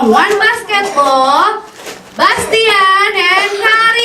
from one basketball, Bastian and Haris.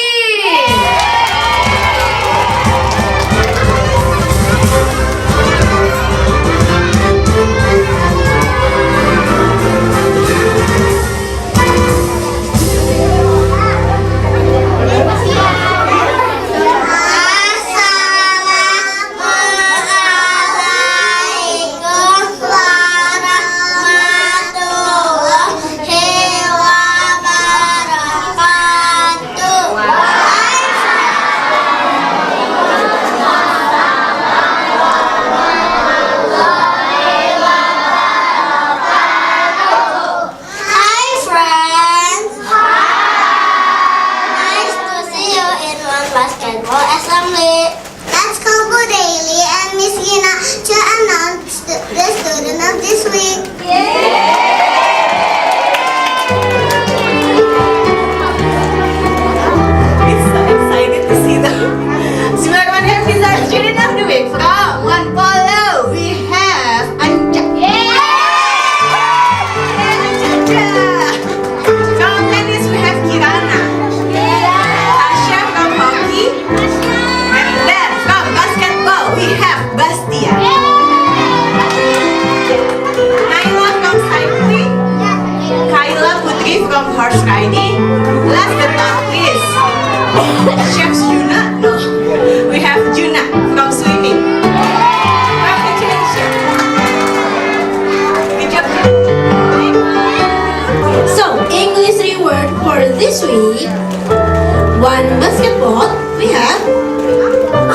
One basketball, we have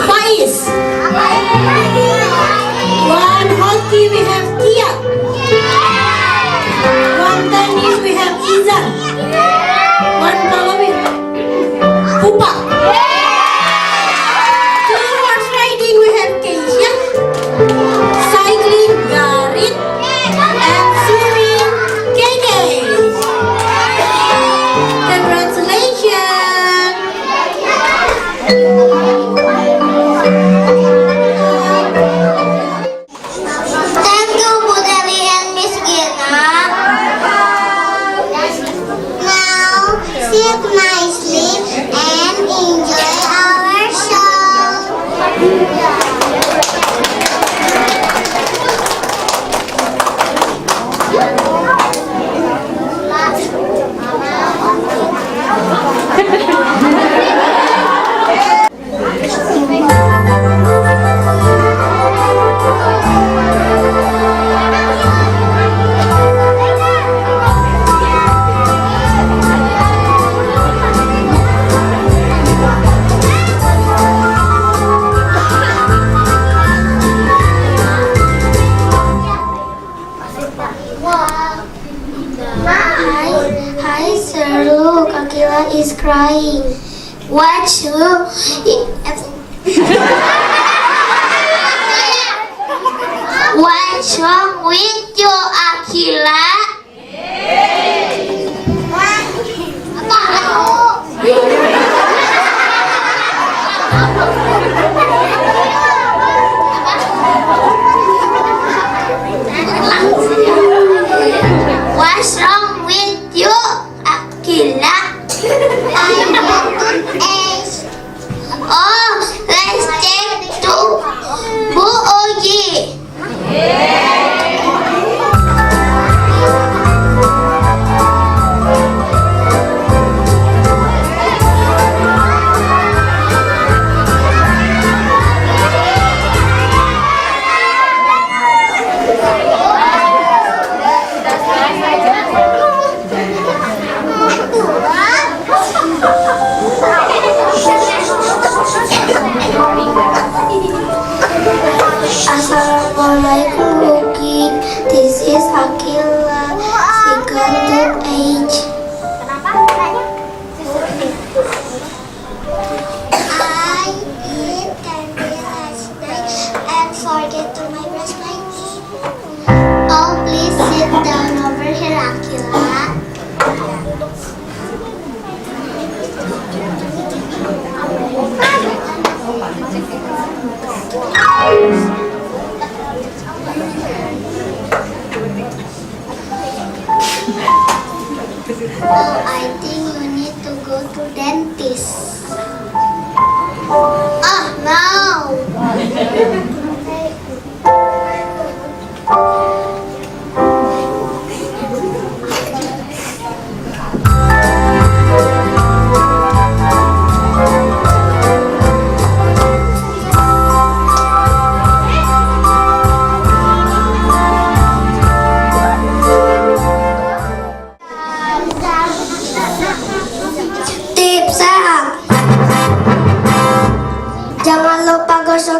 Faiz. One hockey, we have Kia. One tennis, we have Izan. One polo, we have Pupa. Two horse riding, we have Keisha. Cycling, Garit. And swimming, KK. Congratulations. Is crying. What's wrong? What's wrong with you, Akila? What's wrong with you, Akila? Oh, let's take to Bu Oji.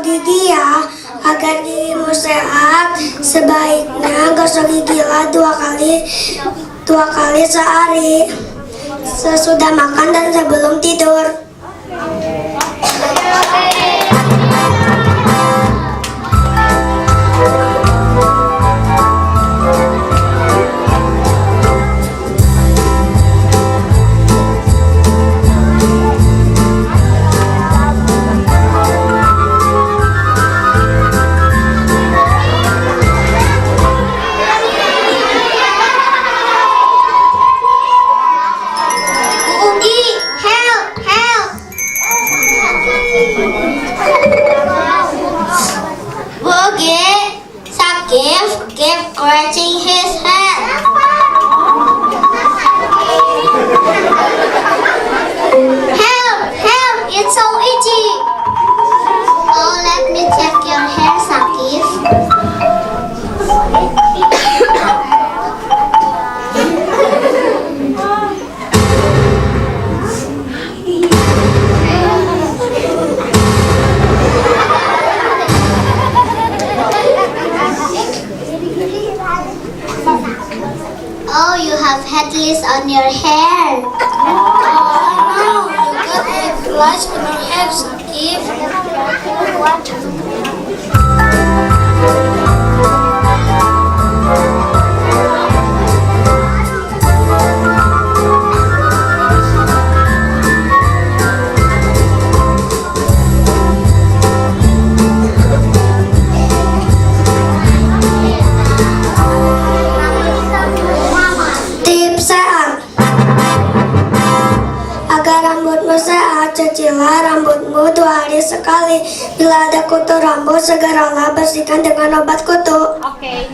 gigi ya, agar gigimu sehat. Sebaiknya gosok gigilah dua kali sehari, sesudah makan dan sebelum tidur. Keep scratching his head. Help! It's so itchy. Oh, let me check your hair, Sakif. Oh, you have head lice on your hair. Oh no, you got head lice on your hair, Sakif. Sehat, cucilah rambutmu 2 hari sekali. Bila ada kutu rambut, segeralah bersihkan dengan obat kutu. Oke.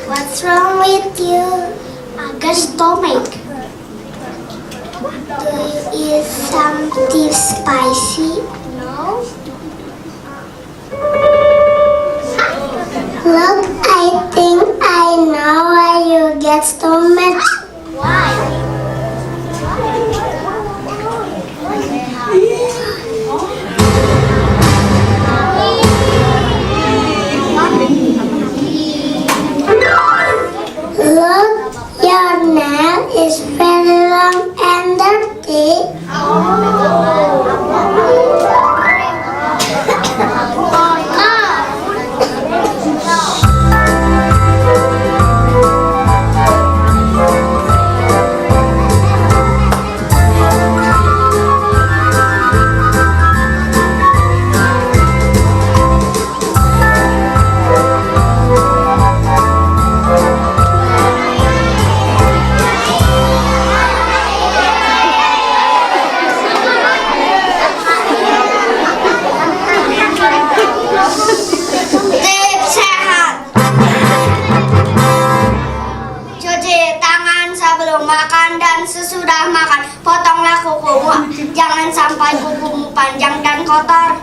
What's wrong with you? Agak stomach. Do you eat something spicy? No. Look, I think I know why you get stomach. Why? Look, your nail is very long and dirty. Tips sehat. Cuci tangan sebelum makan dan sesudah makan. Potonglah kukumu, jangan sampai kukumu panjang dan kotor.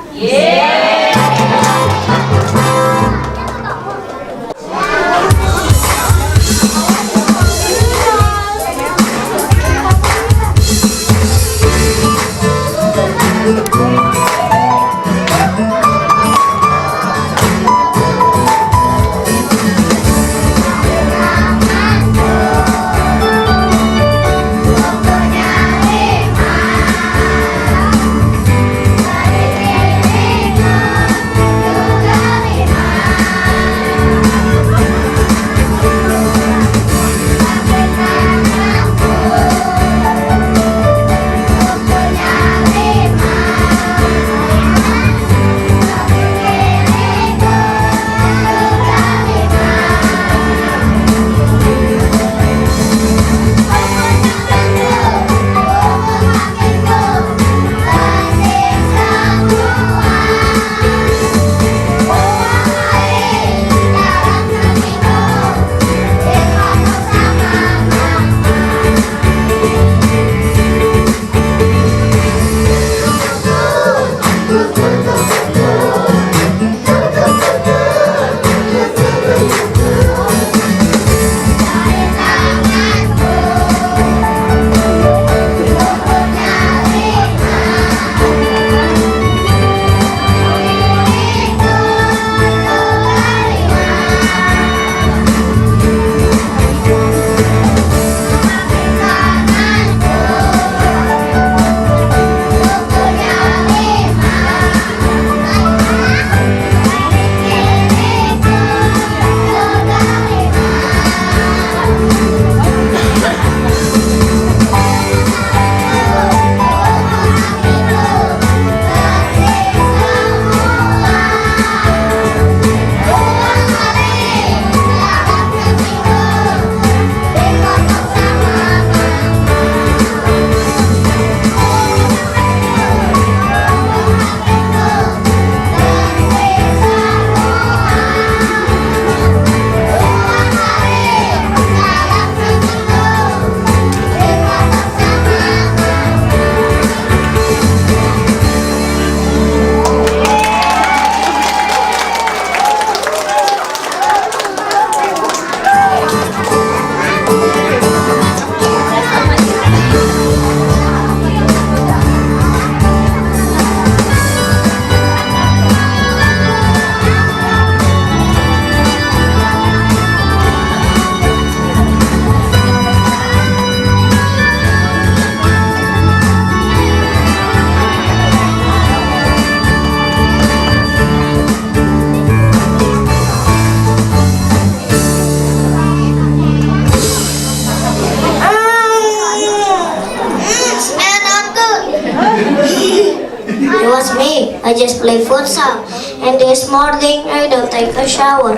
was me. I just play futsal. And this morning, I don't take a shower.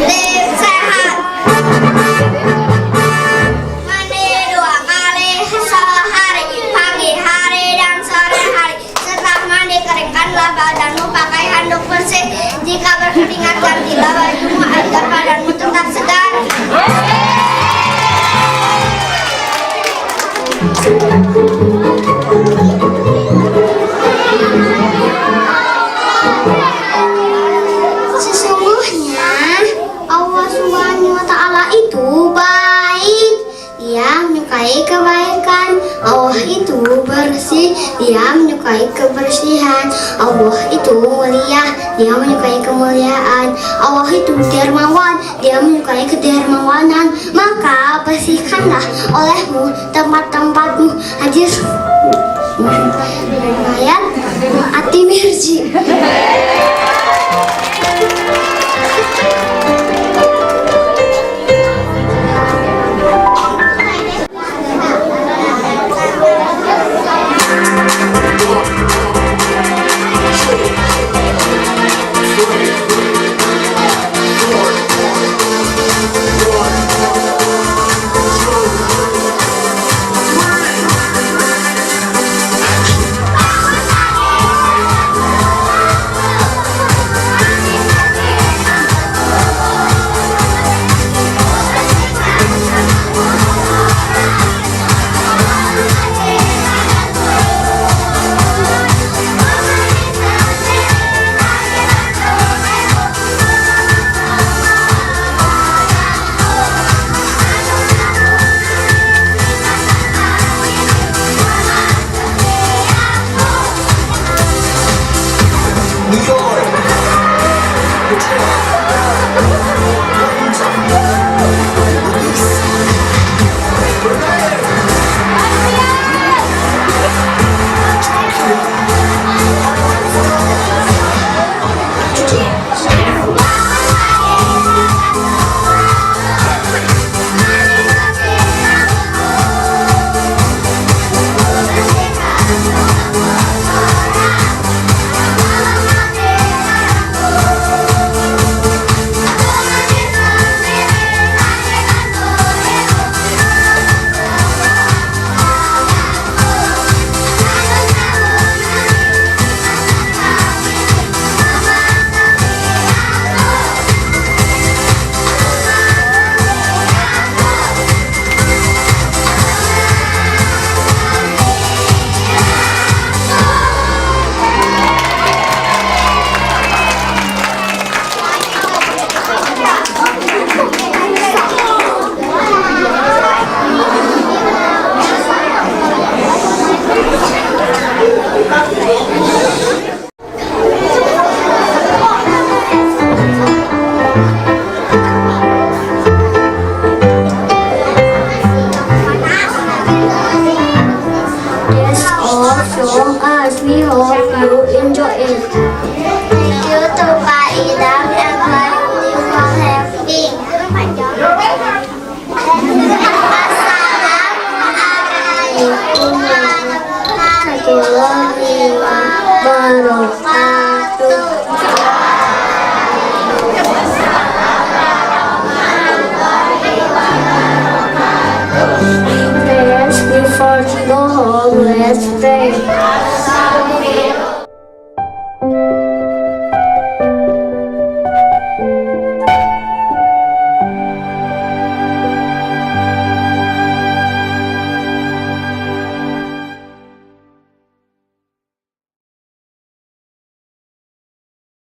Live sehat. Mandi 2 kali sehari, pagi hari dan sore hari. Setelah mandi keringkanlah badanmu pakai handuk bersih. Jika berkeringat gantilah bajumu agar badanmu tetap segar. Sesungguhnya Allah Subhanahu wa Ta'ala itu baik. Dia menyukai kebaikan. Allah itu bersih. Dia menyukai kebersihan. Allah itu mulia. Dia menyukai kemuliaan. Allah itu dermawan. Dia menyukai kedermawanan. Maka bersihkanlah olehmu tempat-tempatmu. Hadis ayat At-Tirmidzi. New York,